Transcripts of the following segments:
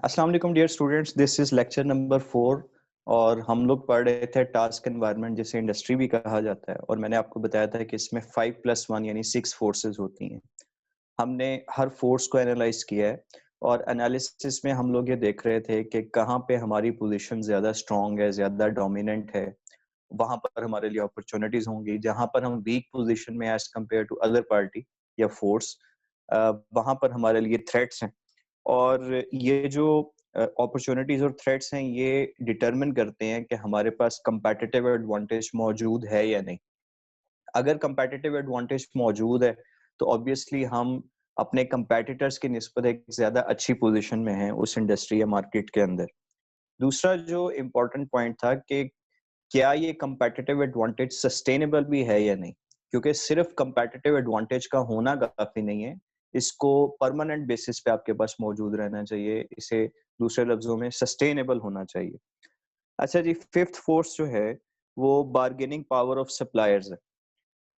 السلام علیکم dear students, this is lecture number 4 اور ہم لوگ پڑھ رہے تھے ٹاسک انوائرمنٹ جسے انڈسٹری بھی کہا جاتا ہے، اور میں نے آپ کو بتایا تھا کہ اس میں 5+1 یعنی 6 فورسز ہوتی ہیں۔ ہم نے ہر فورس کو انالائز کیا ہے اور انالیسس میں ہم لوگ یہ دیکھ رہے تھے کہ کہاں پہ ہماری پوزیشن زیادہ اسٹرانگ ہے، زیادہ ڈومیننٹ ہے، وہاں پر ہمارے لیے اپرچونٹیز ہوں گی۔ جہاں پر ہم ویک پوزیشن میں as compare to other party یا فورس، وہاں پر ہمارے لیے تھریٹس ہیں، اور یہ جو اپرچونٹیز اور تھریٹس ہیں یہ ڈٹرمن کرتے ہیں کہ ہمارے پاس کمپیٹیٹیو ایڈوانٹیج موجود ہے یا نہیں۔ اگر کمپیٹیٹیو ایڈوانٹیج موجود ہے تو آبویسلی ہم اپنے کمپیٹیٹرز کی نسبت ایک زیادہ اچھی پوزیشن میں ہیں اس انڈسٹری یا مارکیٹ کے اندر۔ دوسرا جو امپورٹنٹ پوائنٹ تھا کہ کیا یہ کمپیٹیٹیو ایڈوانٹیج سسٹینیبل بھی ہے یا نہیں، کیونکہ صرف کمپیٹیٹیو ایڈوانٹیج کا ہونا کافی نہیں ہے، اس کو پرماننٹ بیسس پہ آپ کے پاس موجود رہنا چاہیے، اسے دوسرے لفظوں میں سسٹینیبل ہونا چاہیے۔ اچھا جی، ففتھ فورس جو ہے وہ بارگیننگ پاور آف سپلائرز ہے۔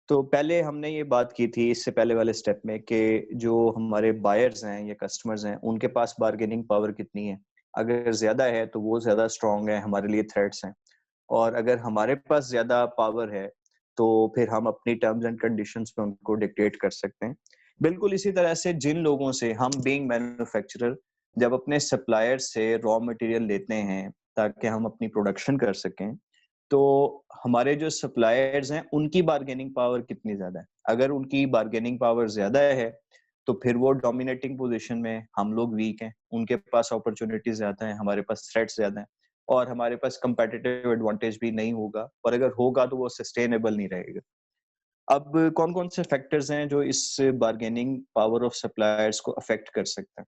تو پہلے ہم نے یہ بات کی تھی اس سے پہلے والے سٹیپ میں کہ جو ہمارے بائرز ہیں یا کسٹمرز ہیں ان کے پاس بارگیننگ پاور کتنی ہے۔ اگر زیادہ ہے تو وہ زیادہ اسٹرانگ ہے، ہمارے لیے تھریٹس ہیں، اور اگر ہمارے پاس زیادہ پاور ہے تو پھر ہم اپنی ٹرمز اینڈ کنڈیشنز پہ ان کو ڈکٹیٹ کر سکتے ہیں۔ بالکل اسی طرح سے جن لوگوں سے ہم بینگ مینوفیکچرر جب اپنے سپلائر سے را مٹیریل لیتے ہیں تاکہ ہم اپنی پروڈکشن کر سکیں، تو ہمارے جو سپلائرز ہیں ان کی بارگیننگ پاور کتنی زیادہ ہے۔ اگر ان کی بارگیننگ پاور زیادہ ہے تو پھر وہ ڈومینیٹنگ پوزیشن میں، ہم لوگ ویک ہیں، ان کے پاس اپرچونٹیز زیادہ ہیں، ہمارے پاس تھریٹس زیادہ ہیں، اور ہمارے پاس کمپیٹیٹیو ایڈوانٹیج بھی نہیں ہوگا، اور اگر ہوگا تو وہ سسٹینیبل نہیں رہے گا۔ اب کون کون سے فیکٹرز ہیں جو اس بارگیننگ پاور آف سپلائرز کو افیکٹ کر سکتے ہیں؟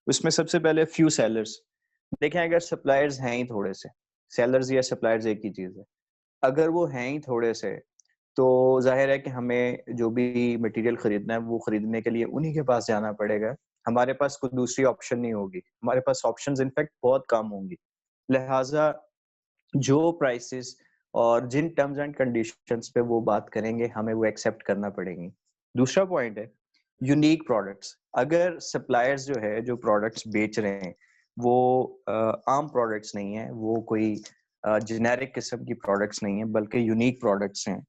اس میں سب سے پہلے فیو سیلرز۔ دیکھیں، اگر سپلائرز ہیں ہی تھوڑے سے، سیلرز یا سپلائرز ایک ہی چیز ہے، اگر وہ ہیں ہی تھوڑے سے تو ظاہر ہے کہ ہمیں جو بھی مٹیریل خریدنا ہے وہ خریدنے کے لیے انہی کے پاس جانا پڑے گا، ہمارے پاس کوئی دوسری آپشن نہیں ہوگی، ہمارے پاس آپشنز انفیکٹ بہت کم ہوں گی۔ لہٰذا جو پرائسز اور جن ٹرمز اینڈ کنڈیشنز پہ وہ بات کریں گے ہمیں وہ ایکسیپٹ کرنا پڑیں گی۔ دوسرا پوائنٹ ہے یونیک پروڈکٹس۔ اگر سپلائرز جو ہے جو پروڈکٹس بیچ رہے ہیں وہ عام پروڈکٹس نہیں ہیں، وہ کوئی جنیرک قسم کی پروڈکٹس نہیں ہیں، بلکہ یونیک پروڈکٹس ہیں،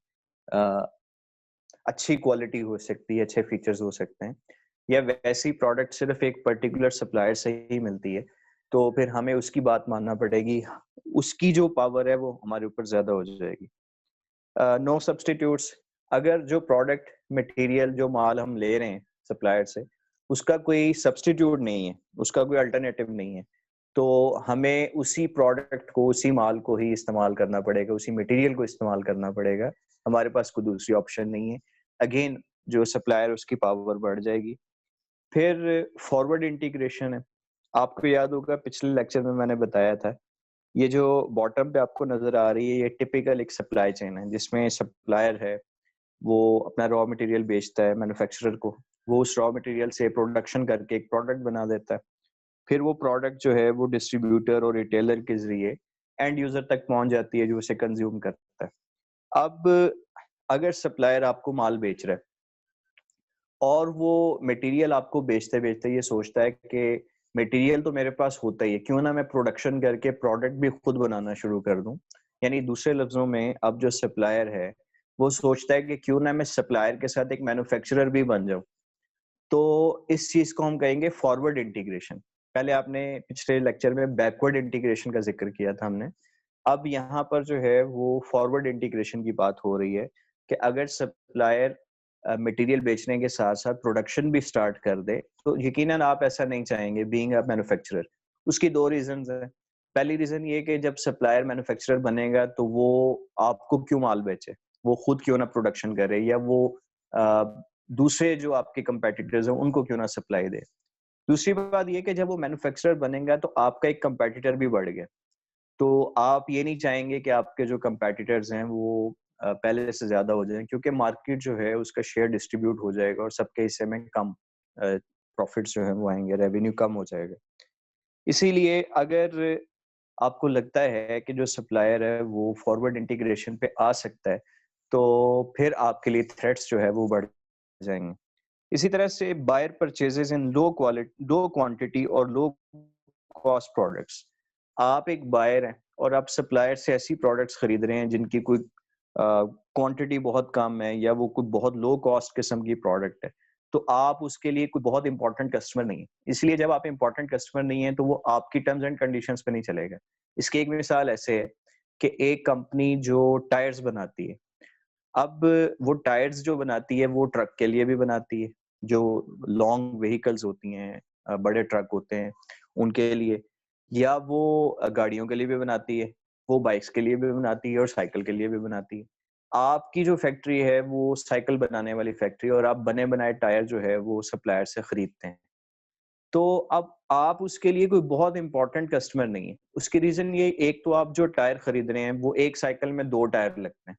اچھی کوالٹی ہو سکتی ہے، اچھے فیچرز ہو سکتے ہیں، یا ویسی پروڈکٹ صرف ایک پرٹیکولر سپلائر سے ہی ملتی ہے، تو پھر ہمیں اس کی بات ماننا پڑے گی، اس کی جو پاور ہے وہ ہمارے اوپر زیادہ ہو جائے گی۔ نو سبسٹیٹیوٹس۔ اگر جو پروڈکٹ مٹیریل جو مال ہم لے رہے ہیں سپلائر سے اس کا کوئی سبسٹیٹیوٹ نہیں ہے، اس کا کوئی الٹرنیٹو نہیں ہے، تو ہمیں اسی پروڈکٹ کو، اسی مال کو ہی استعمال کرنا پڑے گا، اسی مٹیریل کو استعمال کرنا پڑے گا، ہمارے پاس کوئی دوسری آپشن نہیں ہے۔ اگین جو سپلائر اس کی پاور بڑھ جائے گی۔ پھر فارورڈ انٹیگریشن ہے۔ آپ کو یاد ہوگا پچھلے لیکچر میں نے بتایا تھا، یہ جو باٹم پہ آپ کو نظر آ رہی ہے یہ ٹپیکل ایک سپلائی چین ہے، جس میں سپلائر ہے وہ اپنا را مٹیریل بیچتا ہے مینوفیکچرر کو، وہ اس را مٹیریل سے پروڈکشن کر کے ایک پروڈکٹ بنا دیتا ہے، پھر وہ پروڈکٹ جو ہے وہ ڈسٹریبیوٹر اور ریٹیلر کے ذریعے اینڈ یوزر تک پہنچ جاتی ہے جو اسے کنزیوم کرتا ہے۔ اب اگر سپلائر آپ کو مال بیچ رہا ہے اور وہ مٹیریل آپ کو بیچتے بیچتے یہ سوچتا ہے کہ مٹیریل تو میرے پاس ہوتا ہی ہے، کیوں نہ میں پروڈکشن کر کے پروڈکٹ بھی خود بنانا شروع کر دوں، یعنی دوسرے لفظوں میں اب جو سپلائر ہے وہ سوچتا ہے کہ کیوں نہ میں سپلائر کے ساتھ ایک مینوفیکچرر بھی بن جاؤں، تو اس چیز کو ہم کہیں گے فارورڈ انٹیگریشن۔ پہلے آپ نے پچھلے لیکچر میں بیکورڈ انٹیگریشن کا ذکر کیا تھا ہم نے، اب یہاں پر جو ہے وہ فارورڈ انٹیگریشن کی بات ہو رہی ہے کہ اگر سپلائر مٹیریل بیچنے کے ساتھ ساتھ پروڈکشن بھی سٹارٹ کر دے تو یقیناً آپ ایسا نہیں چاہیں گے بینگ اے مینوفیکچرر۔ اس کی دو ریزنز ہیں۔ پہلی ریزن یہ کہ جب سپلائر مینوفیکچرر بنے گا تو وہ آپ کو کیوں مال بیچے، وہ خود کیوں نہ پروڈکشن کرے، یا وہ دوسرے جو آپ کے کمپیٹیٹرز ہیں ان کو کیوں نہ سپلائی دے۔ دوسری بات یہ کہ جب وہ مینوفیکچرر بنے گا تو آپ کا ایک کمپیٹیٹر بھی بڑھ گیا، تو آپ یہ نہیں چاہیں گے کہ آپ کے جو کمپیٹیٹرز ہیں وہ پہلے سے زیادہ ہو جائیں، کیونکہ مارکیٹ جو ہے اس کا شیئر ڈسٹریبیوٹ ہو جائے گا اور سب کے حصے میں کم پروفٹس جو ہیں وہ آئیں گے، ریونیو کم ہو جائے گا۔ اسی لیے اگر آپ کو لگتا ہے کہ جو سپلائر ہے وہ فارورڈ انٹیگریشن پہ آ سکتا ہے تو پھر آپ کے لیے تھریٹس جو ہے وہ بڑھ جائیں گے۔ اسی طرح سے بائر پرچیزز ان لو کوانٹٹی اور لو cost products. آپ ایک بائر ہیں اور آپ سپلائر سے ایسی پروڈکٹس خرید رہے ہیں جن کی کوئی کوانٹٹی بہت کم ہے یا وہ کوئی بہت لو کاسٹ قسم کی پروڈکٹ ہے, تو آپ اس کے لیے کوئی بہت امپورٹنٹ کسٹمر نہیں ہے. اس لیے جب آپ امپورٹنٹ کسٹمر نہیں ہیں تو وہ آپ کی ٹرمز اینڈ کنڈیشنز پہ نہیں چلے گا. اس کی ایک مثال ایسے ہے کہ ایک کمپنی جو ٹائرز بناتی ہے, اب وہ ٹائرز جو بناتی ہے وہ ٹرک کے لیے بھی بناتی ہے, جو لانگ وہیکلز ہوتی ہیں, بڑے ٹرک ہوتے ہیں ان کے لیے, یا وہ گاڑیوں کے لیے بھی بناتی ہے, وہ بائکس کے لیے بھی بناتی ہے اور سائیکل کے لیے بھی بناتی ہے. آپ کی جو فیکٹری ہے وہ سائیکل بنانے والی فیکٹری, اور آپ بنے بنائے ٹائر جو ہے وہ سپلائر سے خریدتے ہیں. تو اب آپ اس کے لیے کوئی بہت امپورٹنٹ کسٹمر نہیں ہے. اس کی ریزن یہ, ایک تو آپ جو ٹائر خرید رہے ہیں وہ ایک سائیکل میں 2 ٹائر لگتے ہیں,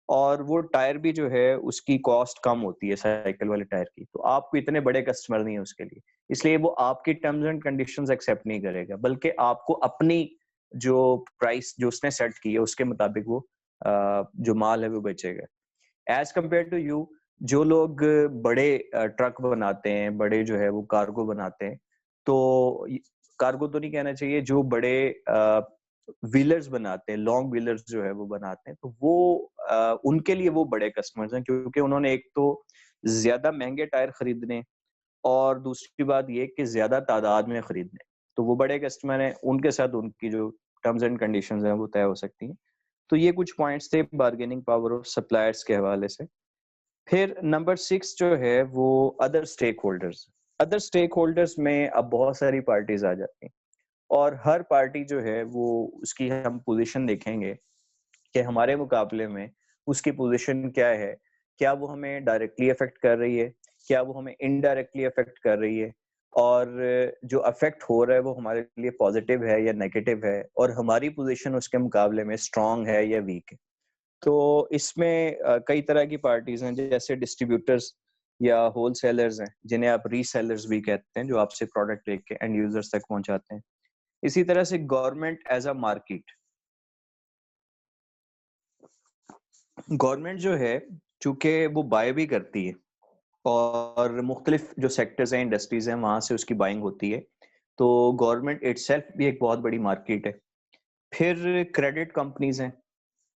اور وہ ٹائر بھی جو ہے اس کی کاسٹ کم ہوتی ہے سائیکل والے ٹائر کی, تو آپ کو اتنے بڑے کسٹمر نہیں ہیں اس کے لیے, اس لیے وہ آپ کی ٹرمز اینڈ کنڈیشنز ایکسیپٹ نہیں کرے گا, بلکہ آپ کو اپنی جو پرائس جو اس نے سیٹ کی ہے اس کے مطابق وہ جو مال ہے وہ بیچے گا. ایز کمپیئر ٹو یو, جو لوگ بڑے ٹرک بناتے ہیں, بڑے جو ہے وہ کارگو بناتے ہیں, تو کارگو تو نہیں کہنا چاہیے, جو بڑے ویلرز بناتے ہیں, لانگ ویلرز جو ہے وہ بناتے ہیں, تو وہ ان کے لیے وہ بڑے کسٹمرز ہیں, کیونکہ انہوں نے ایک تو زیادہ مہنگے ٹائر خریدنے, اور دوسری بات یہ کہ زیادہ تعداد میں خریدنے, تو وہ بڑے کسٹمر ہیں, ان کے ساتھ ان کی جو ٹرمز اینڈ کنڈیشنز ہیں وہ طے ہو سکتی ہیں. تو یہ کچھ پوائنٹس تھے بارگیننگ پاور آف سپلائرز کے حوالے سے. پھر نمبر 6 جو ہے وہ other stake holders. Other stake holders میں اب بہت ساری پارٹیز آ جاتی ہیں, اور ہر پارٹی جو ہے وہ اس کی ہم پوزیشن دیکھیں گے کہ ہمارے مقابلے میں اس کی پوزیشن کیا ہے, کیا وہ ہمیں ڈائریکٹلی افیکٹ کر رہی ہے, کیا وہ ہمیں انڈائریکٹلی افیکٹ کر رہی ہے, اور جو افیکٹ ہو رہا ہے وہ ہمارے لیے پازیٹیو ہے یا نیگیٹو ہے, اور ہماری پوزیشن اس کے مقابلے میں اسٹرانگ ہے یا ویک ہے. تو اس میں کئی طرح کی پارٹیز ہیں, جیسے ڈسٹریبیوٹرز یا ہول سیلرز ہیں, جنہیں آپ ری سیلرز بھی کہتے ہیں, جو آپ سے پروڈکٹ لے کے اینڈ یوزرز تک پہنچاتے ہیں. اسی طرح سے government as a market. Government جو ہے چونکہ وہ بائی بھی کرتی ہے, اور مختلف جو سیکٹرز ہیں, انڈسٹریز ہیں, وہاں سے اس کی بائنگ ہوتی ہے, تو گورنمنٹ اٹ سیلف بھی ایک بہت بڑی مارکیٹ ہے. پھر کریڈٹ کمپنیز ہیں,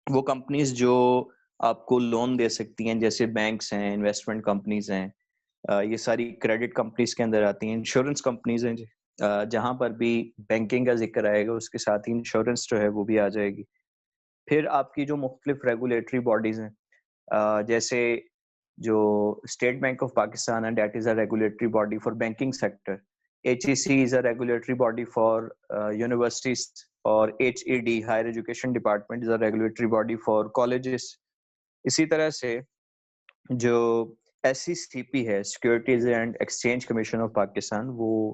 وہ کمپنیز جو آپ کو لون دے سکتی ہیں, جیسے بینکس ہیں, انویسٹمنٹ کمپنیز ہیں, یہ ساری کریڈٹ کمپنیز کے اندر آتی ہیں. انشورنس کمپنیز ہیں, جہاں پر بھی بینکنگ کا ذکر آئے گا اس کے ساتھ ہی انشورنس جو ہے وہ بھی آ جائے گی. پھر آپ کی جو مختلف ریگولیٹری باڈیز ہیں, جیسے جو اسٹیٹ بینک آف پاکستان ہے, that is a regulatory body for banking sector. HEC is a regulatory body for universities, اور HED Higher Education Department is a regulatory body for colleges. اسی طرح سے جو SECP ہے, securities and exchange commission of Pakistan, وہ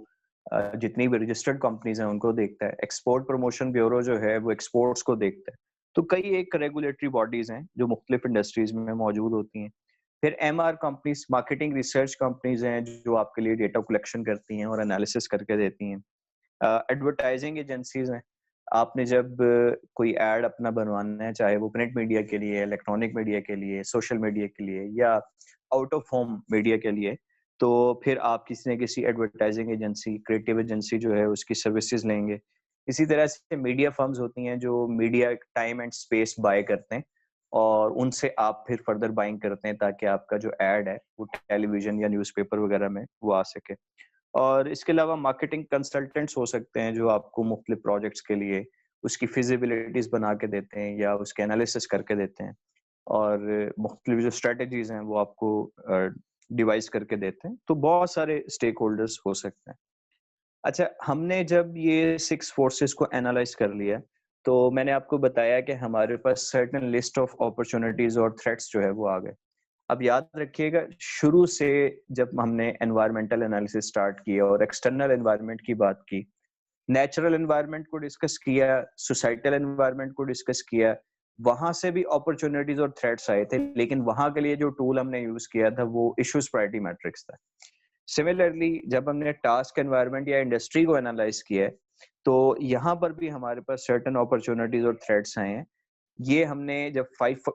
جتنی بھی registered companies ہیں ان کو دیکھتا ہے. ایکسپورٹ پروموشن بیورو جو ہے وہ ایکسپورٹس کو دیکھتا ہے. تو کئی ایک ریگولیٹری باڈیز ہیں جو مختلف انڈسٹریز میں موجود ہوتی ہیں. پھر MR companies, marketing research companies ہیں, جو آپ کے لیے ڈیٹا کلیکشن کرتی ہیں اور انالیسس کر کے دیتی ہیں. ایڈورٹائزنگ ایجنسیز ہیں, آپ نے جب کوئی ایڈ اپنا بنوانا ہے, چاہے وہ پرنٹ میڈیا کے لیے, الیکٹرانک میڈیا کے لیے, سوشل میڈیا کے لیے, یا آؤٹ آف ہوم میڈیا کے لیے, تو پھر آپ کسی نہ کسی ایڈورٹائزنگ ایجنسی, کریٹو ایجنسی جو ہے اس کی سروسز لیں گے. اسی طرح سے میڈیا فرمز ہوتی ہیں جو media time and space by کرتے ہیں, اور ان سے آپ پھر فردر بائنگ کرتے ہیں تاکہ آپ کا جو ایڈ ہے وہ ٹیلی ویژن یا نیوز پیپر وغیرہ میں وہ آ سکے. اور اس کے علاوہ مارکیٹنگ کنسلٹنٹس ہو سکتے ہیں, جو آپ کو مختلف پروجیکٹس کے لیے اس کی فیزیبلٹیز بنا کے دیتے ہیں یا اس کے انالیسس کر کے دیتے ہیں, اور مختلف جو اسٹریٹجیز ہیں وہ آپ کو ڈیوائز کر کے دیتے ہیں. تو بہت سارے اسٹیک ہولڈرز ہو سکتے ہیں. اچھا, ہم نے جب یہ 6 فورسز کو انالائز کر لیا, تو میں نے آپ کو بتایا کہ ہمارے پاس سرٹن لسٹ آف اپرچونٹیز اور تھریٹس جو ہے وہ آ گئے. اب یاد رکھیے گا, شروع سے جب ہم نے انوائرمنٹل انالیسس سٹارٹ کیا اور ایکسٹرنل انوائرمنٹ کی بات کی, نیچرل انوائرمنٹ کو ڈسکس کیا, سوسائٹل انوائرمنٹ کو ڈسکس کیا, وہاں سے بھی اپرچونٹیز اور تھریٹس آئے تھے, لیکن وہاں کے لیے جو ٹول ہم نے یوز کیا تھا وہ ایشوز پرائرٹی میٹرکس تھا. سملرلی جب ہم نے ٹاسک انوائرمنٹ یا انڈسٹری کو انالائز کیا ہے, تو یہاں پر بھی ہمارے پاس سرٹن اپرچونٹیز اور تھریٹس آئے ہیں. یہ ہم نے جب 5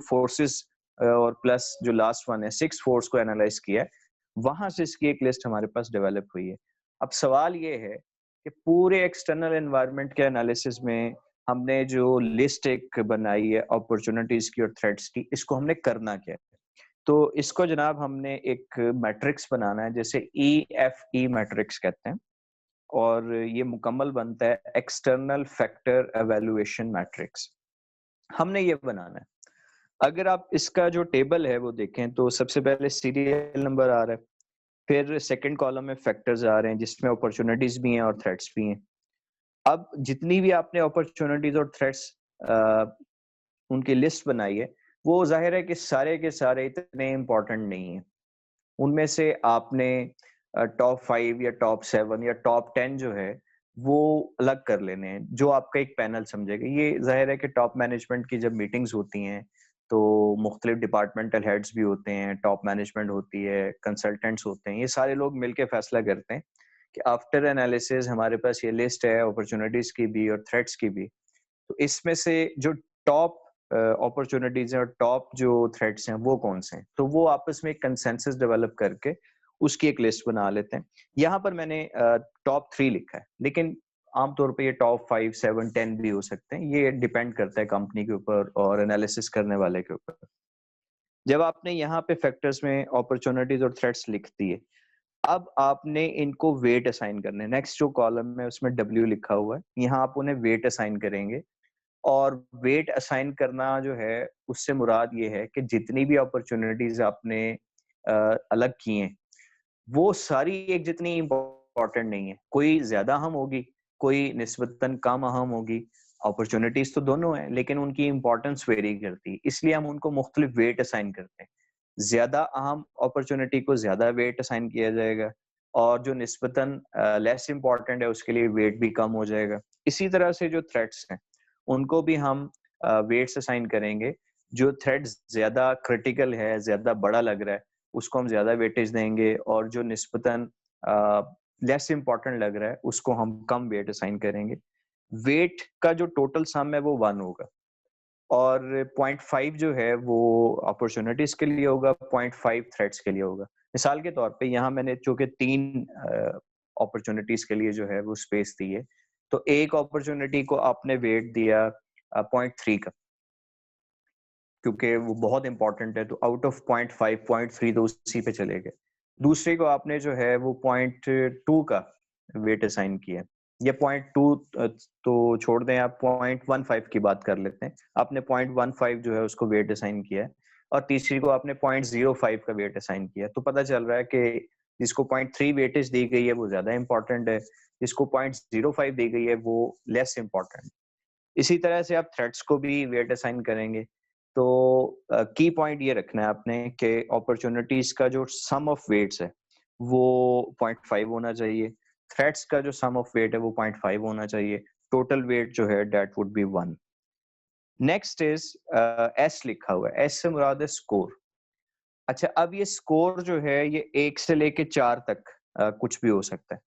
فورسز اور پلس جو لاسٹ ون ہے 6 فورس کو انالائز کیا ہے, وہاں سے اس کی ایک لسٹ ہمارے پاس ڈیولپ ہوئی ہے. اب سوال یہ ہے کہ پورے ایکسٹرنل انوائرمنٹ کے انالیسس میں ہم نے جو لسٹ ایک بنائی ہے اپرچونٹیز کی اور تھریٹس کی، اس کو ہم نے کرنا کیا ہے؟ تو اس کو جناب ہم نے ایک میٹرکس بنانا ہے، جیسے EFE میٹرکس کہتے ہیں، اور یہ مکمل بنتا ہے ایکسٹرنل فیکٹر ایویلویشن میٹرکس. ہم نے یہ بنانا ہے. اگر آپ اس کا جو ٹیبل ہے وہ دیکھیں تو سب سے پہلے سیریل نمبر آ رہا ہے، پھر سیکنڈ کالم میں فیکٹرز آ رہے ہیں جس میں اپرچونٹیز بھی ہیں اور تھریٹس بھی ہیں. اب جتنی بھی آپ نے اپرچونٹیز اور تھریٹس ان کی لسٹ بنائی ہے، وہ ظاہر ہے کہ سارے کے سارے اتنے امپورٹنٹ نہیں ہیں. ان میں سے آپ نے ٹاپ 5 یا ٹاپ 7 یا ٹاپ 10 جو ہے وہ الگ کر لینے ہیں، جو آپ کا ایک پینل سمجھے گا. یہ ظاہر ہے کہ ٹاپ مینجمنٹ کی جب میٹنگز ہوتی ہیں تو مختلف ڈپارٹمنٹل ہیڈز بھی ہوتے ہیں، ٹاپ مینجمنٹ ہوتی ہے، کنسلٹنٹس ہوتے ہیں، یہ سارے لوگ مل کے فیصلہ کرتے ہیں کہ آفٹر انالیسز ہمارے پاس یہ لسٹ ہے اپرچونٹیز کی بھی اور تھریٹس کی بھی، تو اس میں سے جو ٹاپ اپرچونٹیز ہیں اور ٹاپ جو تھریٹس ہیں وہ کون سے ہیں، تو وہ آپس میں ایک کنسنسس ڈیولپ کر کے اس کی ایک لسٹ بنا لیتے ہیں. یہاں پر میں نے ٹاپ 3 لکھا ہے، لیکن عام طور پہ یہ ٹاپ 5 7 10 بھی ہو سکتے ہیں. یہ ڈیپینڈ کرتا ہے کمپنی کے اوپر اور انالیسس کرنے والے کے اوپر. جب آپ نے یہاں پہ فیکٹرز میں اپرچونٹیز اور تھریٹس لکھ دیے، اب آپ نے ان کو ویٹ اسائن کرنے. نیکسٹ جو کالم ہے اس میں W لکھا ہوا ہے، یہاں آپ انہیں ویٹ اسائن کریں گے. اور ویٹ اسائن کرنا جو ہے اس سے مراد یہ ہے کہ جتنی بھی اپرچونٹیز آپ نے الگ کی ہیں وہ ساری ایک جتنی امپورٹنٹ نہیں ہے. کوئی زیادہ اہم ہوگی، کوئی نسبتاً کم اہم ہوگی. اپرچونٹیز تو دونوں ہیں لیکن ان کی امپورٹنس ویری کرتی ہے، اس لیے ہم ان کو مختلف ویٹ اسائن کرتے ہیں. زیادہ اہم اپرچونٹی کو زیادہ ویٹ اسائن کیا جائے گا، اور جو نسبتاً لیس امپورٹنٹ ہے اس کے لیے ویٹ بھی کم ہو جائے گا. اسی طرح سے جو تھریٹس ہیں ان کو بھی ہم ویٹس اسائن کریں گے. جو تھریڈ زیادہ کریٹیکل ہے، زیادہ بڑا لگ رہا ہے، اس کو ہم زیادہ ویٹیج دیں گے، اور جو نسبتاً لیس امپورٹنٹ لگ رہا ہے اس کو ہم کم ویٹ اسائن کریں گے. ویٹ کا جو ٹوٹل سم ہے وہ 1 ہوگا، اور 0.5 جو ہے وہ اپرچونٹیز کے لیے ہوگا، 0.5 تھریٹس کے لیے ہوگا. مثال کے طور پہ یہاں میں نے چونکہ 3 اپرچونٹیز کے لیے جو ہے وہ اسپیس دی ہے، تو ایک اپرچونٹی کو آپ نے ویٹ دیا 0.3 کا، کیونکہ وہ بہت امپورٹنٹ ہے، تو آؤٹ آف 0.5 0.3 تو اسی پہ چلے گئے. دوسرے کو آپ نے جو ہے وہ 0.2 کا ویٹ اسائن کیا، یا 0.2 تو چھوڑ دیں، آپ 0.15 کی بات کر لیتے ہیں. آپ نے 0.15 جو ہے اس کو ویٹ اسائن کیا ہے، اور تیسری کو آپ نے 0.05 کا ویٹ اسائن کیا. تو پتہ چل رہا ہے کہ جس کو 0.3 ویٹیج دی گئی ہے وہ زیادہ امپورٹنٹ ہے، جس کو 0.05 دی گئی ہے وہ لیس امپورٹنٹ. اسی طرح سے آپ تھریڈس کو بھی ویٹ اسائن کریں گے. تو کی پوائنٹ یہ رکھنا ہے آپ نے کہ اپرچونٹیز کا جو سم آف ویٹس ہے وہ 0.5 ہونا چاہیے، تھریڈس کا جو سم آف ویٹ ہے وہ 0.5 ہونا چاہیے، ٹوٹل ویٹ جو ہے that would be 1. Next is S لکھا ہوا ہے، ایس سے مراد ہے اسکور. اچھا، اب یہ اسکور جو ہے یہ 1 سے لے کے 4 تک کچھ بھی ہو سکتا ہے.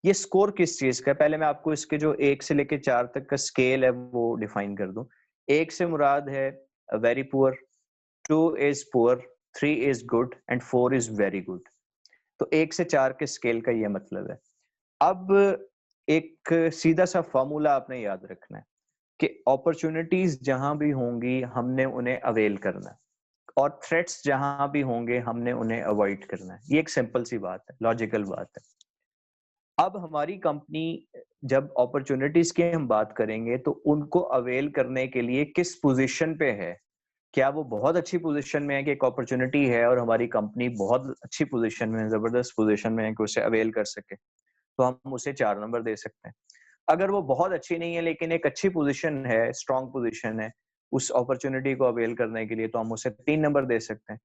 یہ اسکور کس چیز کا ہے؟ پہلے میں آپ کو اس کے جو 1 سے لے کے 4 تک کا اسکیل ہے وہ ڈیفائن کر دوں. 1 سے مراد ہے ویری پور، 2 از پور، 3 is good and 4 is very good. تو 1 سے 4 کے اسکیل کا یہ مطلب ہے. اب ایک سیدھا سا فارمولا آپ نے یاد رکھنا ہے کہ اپرچونٹیز جہاں بھی ہوں گی ہم نے انہیں اویل کرنا ہے، اور تھریٹس جہاں بھی ہوں گے ہم نے انہیں اوائڈ کرنا ہے. یہ ایک سمپل سی بات ہے، لاجیکل بات ہے. اب ہماری کمپنی جب اپرچونٹیز کی ہم بات کریں گے تو ان کو اویل کرنے کے لیے کس پوزیشن پہ ہے. کیا وہ بہت اچھی پوزیشن میں ہے کہ ایک اپرچونٹی ہے اور ہماری کمپنی بہت اچھی پوزیشن میں ہے، زبردست پوزیشن میں ہے کہ اسے اویل کر سکے، تو ہم اسے 4 نمبر دے سکتے ہیں. اگر وہ بہت اچھی نہیں ہے لیکن ایک اچھی پوزیشن ہے، اسٹرانگ پوزیشن ہے اس اپرچونٹی کو اویل کرنے کے لیے، تو ہم اسے 3 نمبر دے سکتے ہیں.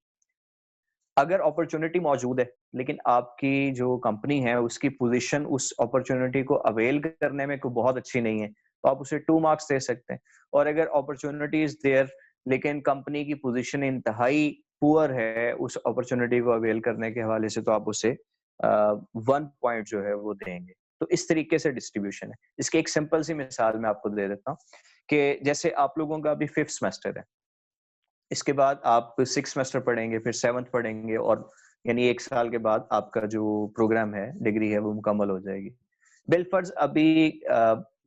اگر اپرچونٹی موجود ہے لیکن آپ کی جو کمپنی ہے اس کی پوزیشن اس اپرچونٹی کو اویل کرنے میں کوئی بہت اچھی نہیں ہے، تو آپ اسے 2 مارکس دے سکتے ہیں. اور اگر اپرچونٹی از دیئر لیکن کمپنی کی پوزیشن انتہائی پور ہے اس اپرچونٹی کو اویل کرنے کے حوالے سے، تو آپ اسے 1 پوائنٹ جو ہے وہ دیں گے. تو اس طریقے سے ڈسٹریبیوشن ہے. اس کی ایک سمپل سی مثال میں آپ کو دے دیتا ہوں کہ جیسے آپ لوگوں کا ابھی 5th سیمسٹر ہے، اس کے بعد آپ 6 سیمسٹر پڑھیں گے، پھر 7th پڑھیں گے، اور یعنی 1 سال کے بعد آپ کا جو پروگرام ہے, ڈگری ہے, وہ مکمل ہو جائے گی. بالفرض ابھی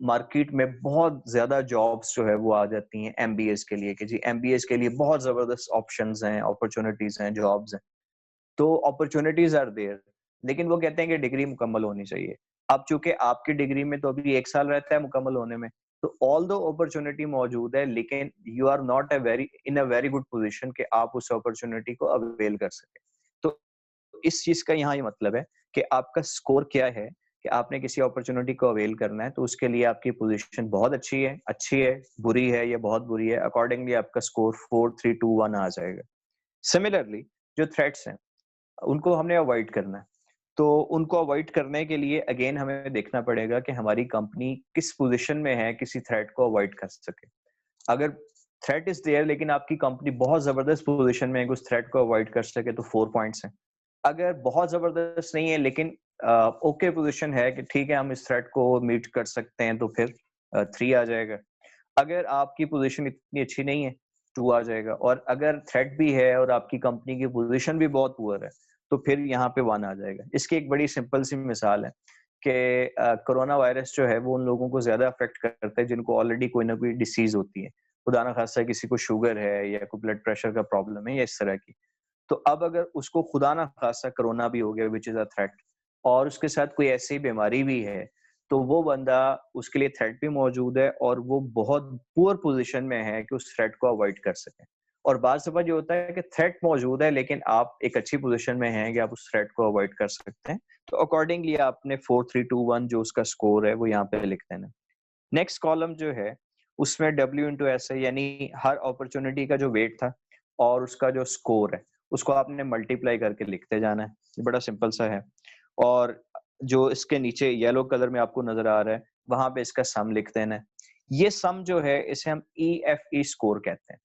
مارکیٹ میں بہت زیادہ جابس جو ہے وہ آ جاتی ہیں ایم بی ایز کے لیے, کہ جی ایم بی ایز کے لیے بہت زبردست آپشنز ہیں, اپرچونٹیز ہیں, جابس ہیں. تو اپرچونٹیز آر دیئر, لیکن وہ کہتے ہیں کہ ڈگری مکمل ہونی چاہیے. اب چونکہ آپ کی ڈگری میں تو ابھی 1 سال رہتا ہے مکمل ہونے میں, تو آل دو اپرچونٹی موجود ہے, لیکن you are not in a very good position کہ آپ اس اپرچونٹی کو اویل کر سکیں. تو اس چیز کا یہاں یہ مطلب ہے کہ آپ کا اسکور کیا ہے, کہ آپ نے کسی اپرچونٹی کو اویل کرنا ہے, تو اس کے لیے آپ کی پوزیشن بہت اچھی ہے, بری ہے یا بہت بری ہے, اکارڈنگلی آپ کا اسکور 4 3 2 1 آ جائے گا. سملرلی جو تھریٹس ہیں ان کو ہم نے اوائڈ کرنا ہے. تو ان کو اوائڈ کرنے کے لیے اگین ہمیں دیکھنا پڑے گا کہ ہماری کمپنی کس پوزیشن میں ہے کسی تھریٹ کو اوائڈ کر سکے. اگر تھریٹ از دیئر لیکن آپ کی کمپنی بہت زبردست پوزیشن میں ہے کہ اس تھریٹ کو اوائڈ کر سکے, تو 4 پوائنٹس ہیں. اگر بہت زبردست نہیں ہے لیکن اوکے پوزیشن ہے کہ ٹھیک ہے ہم اس تھریٹ کو میٹ کر سکتے ہیں, تو پھر 3 آ جائے گا. اگر آپ کی پوزیشن اتنی اچھی نہیں ہے 2 آ جائے گا. اور اگر تھریٹ بھی ہے اور آپ کی کمپنی کی پوزیشن بھی بہت پور ہے, تو پھر یہاں پہ 1 آ جائے گا. اس کی ایک بڑی سمپل سی مثال ہے کہ کرونا وائرس جو ہے وہ ان لوگوں کو زیادہ افیکٹ کرتا ہے جن کو آلریڈی کوئی نہ کوئی ڈیسیز ہوتی ہے, خدا نہ خاصہ کسی کو شوگر ہے یا کوئی بلڈ پریشر کا پرابلم ہے یا اس طرح کی. تو اب اگر اس کو خدا نہ خاصہ کرونا بھی ہو گیا وچ از اے تھریٹ, اور اس کے ساتھ کوئی ایسی بیماری بھی ہے, تو وہ بندہ, اس کے لیے تھریٹ بھی موجود ہے اور وہ بہت پور پوزیشن میں ہے کہ اس تھریٹ کو اوائڈ کر سکیں. اور بعض دفعہ یہ ہوتا ہے کہ تھریٹ موجود ہے لیکن آپ ایک اچھی پوزیشن میں ہیں کہ آپ اس تھریٹ کو اوائڈ کر سکتے ہیں. تو اکارڈنگلی آپ نے 4 3 2 1 جو اس کا اسکور ہے وہ یہاں پہ لکھ دینا. نیکسٹ کالم جو ہے اس میں W/S ہے, یعنی ہر اپرچونٹی کا جو ویٹ تھا اور اس کا جو اسکور ہے اس کو آپ نے ملٹیپلائی کر کے لکھتے جانا ہے. یہ بڑا سمپل سا ہے. اور جو اس کے نیچے یلو کلر میں آپ کو نظر آ رہا ہے وہاں پہ اس کا سم لکھ دینا ہے. یہ سم جو ہے اسے ہم EFE اسکور کہتے ہیں.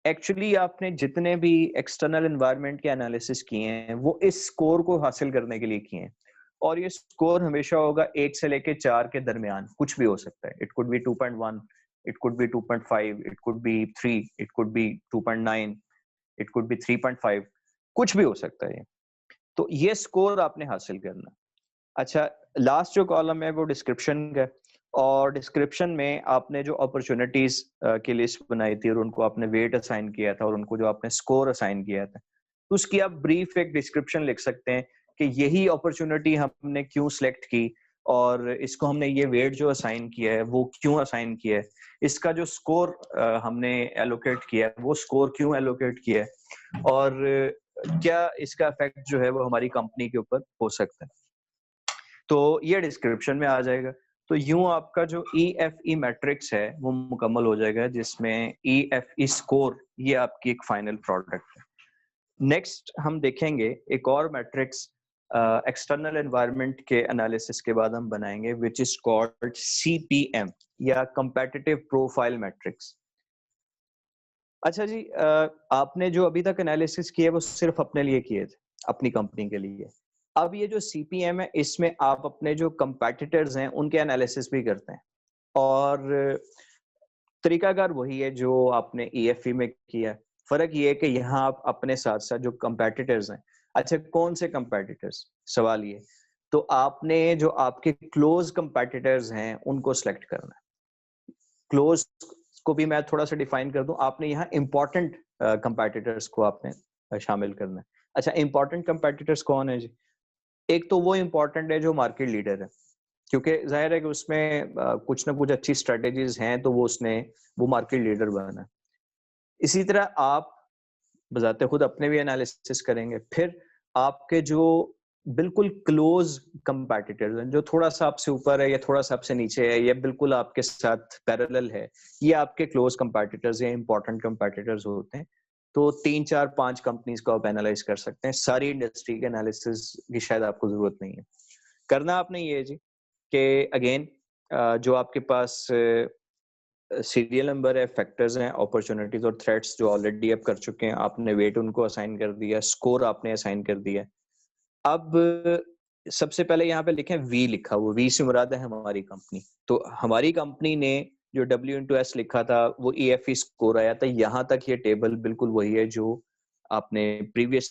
ایکچولی آپ نے جتنے بھی ایکسٹرنل انوائرمنٹ کے انالیسس کیے ہیں وہ اس اسکور کو حاصل کرنے کے لیے کیے ہیں, اور یہ اسکور ہمیشہ ہوگا 1 سے لے کے 4 کے درمیان, کچھ بھی ہو سکتا ہے. It could be 2.1, it could be 2.5, it could be 3, it could be 2.9, it could be 3.5, کچھ بھی ہو سکتا ہے. تو یہ اسکور آپ نے حاصل کرنا. اچھا, لاسٹ جو کالم ہے وہ ڈسکرپشن کا, اور ڈسکرپشن میں آپ نے جو اپرچونٹیز کی لسٹ بنائی تھی اور ان کو آپ نے ویٹ اسائن کیا تھا اور ان کو جو آپ نے اسکور اسائن کیا تھا, تو اس کی آپ بریف ایک ڈسکرپشن لکھ سکتے ہیں کہ یہی اپرچونٹی ہم نے کیوں سلیکٹ کی, اور اس کو ہم نے یہ ویٹ جو اسائن کیا ہے وہ کیوں اسائن کیا ہے, اس کا جو اسکور ہم نے ایلوکیٹ کیا ہے وہ اسکور کیوں ایلوکیٹ کیا ہے, اور کیا اس کا افیکٹ جو ہے وہ ہماری کمپنی کے اوپر ہو سکتا ہے. تو یہ ڈسکرپشن میں آ جائے گا. تو یوں آپ کا جو EFE میٹرکس ہے وہ مکمل ہو جائے گا, جس میں EFE اسکور یہ آپ کی ایک فائنل پروڈکٹ ہے. نیکسٹ ہم دیکھیں گے ایک اور میٹرکس ایکسٹرنل انوائرمنٹ کے انالیسس کے بعد ہم بنائیں گے, وچ از کالڈ CPM یا کمپیٹیٹیو پروفائل میٹرکس. اچھا جی, آپ نے جو ابھی تک انالیسس کیے وہ صرف اپنے لیے کیے تھے, اپنی کمپنی کے لیے. اب یہ جو CPM ہے اس میں آپ اپنے جو کمپیٹیٹرز ہیں ان کے انالیسس بھی کرتے ہیں, اور طریقہ کار وہی ہے جو آپ نے EFE میں کیا ہے. فرق یہ ہے کہ یہاں آپ اپنے ساتھ ساتھ جو کمپیٹیٹرز ہیں, اچھا کون سے کمپیٹیٹرز, سوال یہ, تو آپ نے جو آپ کے کلوز کمپیٹیٹرز ہیں ان کو سلیکٹ کرنا ہے. کلوز کو بھی میں تھوڑا سا ڈیفائن کر دوں, آپ نے یہاں امپورٹنٹ کمپیٹیٹرز کو آپ نے شامل کرنا ہے. اچھا, امپورٹنٹ کمپیٹیٹرز کون ہے جی؟ ایک تو وہ امپورٹنٹ ہے جو مارکیٹ لیڈر ہے, کیونکہ ظاہر ہے کہ اس میں کچھ نہ کچھ اچھی اسٹریٹجیز ہیں تو وہ مارکیٹ لیڈر بنا. اسی طرح آپ بذات خود اپنے بھی انالیسس کریں گے. پھر آپ کے جو بالکل کلوز کمپیٹیٹرز ہیں, جو تھوڑا سا آپ سے اوپر ہے یا تھوڑا سا آپ سے نیچے ہے یا بالکل آپ کے ساتھ پیرالل ہے, یہ آپ کے کلوز کمپیٹیٹرز یا امپورٹنٹ کمپیٹیٹرز ہوتے ہیں. تو 3 4 5 کمپنیز کو آپ اینالائز کر سکتے ہیں. ساری انڈسٹری کے انالیسس کی شاید آپ کو ضرورت نہیں ہے. کرنا آپ نے یہ جی کہ اگین جو آپ کے پاس سیریل نمبر ہے, فیکٹرز ہیں, اپرچونٹیز اور تھریٹس جو آلریڈی آپ کر چکے ہیں, آپ نے ویٹ ان کو اسائن کر دیا, اسکور آپ نے اسائن کر دیا. اب سب سے پہلے یہاں پہ لکھیں وی, لکھا ہوا وی سے مراد ہے ہماری کمپنی. تو ہماری کمپنی نے جو W/S لکھا تھا وہ EFE اسکور آیا تھا. یہاں تک یہ ٹیبل بالکل وہی ہے جو آپ نے پریویس